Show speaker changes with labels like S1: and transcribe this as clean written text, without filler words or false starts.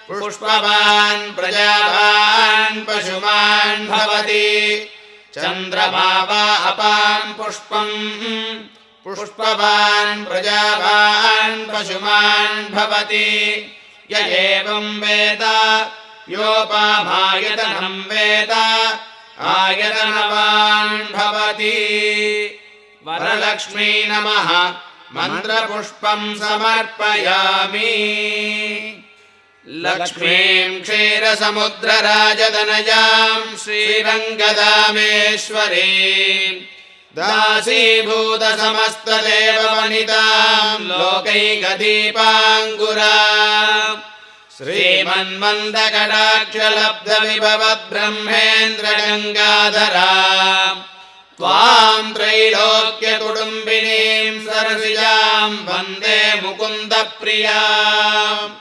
S1: पुष्पवान् प्रजावान् पशुमान् भवति चन्द्रमा वा अपां पुष्पम् पुष्पवान् प्रजावान् पशुमान् भवति य एवं वेद योपामायतनं वेद आयतनवान् भवति वरलक्ष्मी नमः मन्त्रपुष्पं समर्पयामि लक्ष्मीं क्षीरसमुद्रराजतनयां श्रीरङ्गदामेश्वरीं दासीभूतसमस्तदेववनितां लोकैकदीपाङ्कुरां श्रीमन्मन्दकटाक्षलब्धविभवद्ब्रह्मेन्द्रगङ्गाधरां त्वां त्रैलोक्यकुटुम्बिनीं सरसिजां वन्दे मुकुन्दप्रियाम्।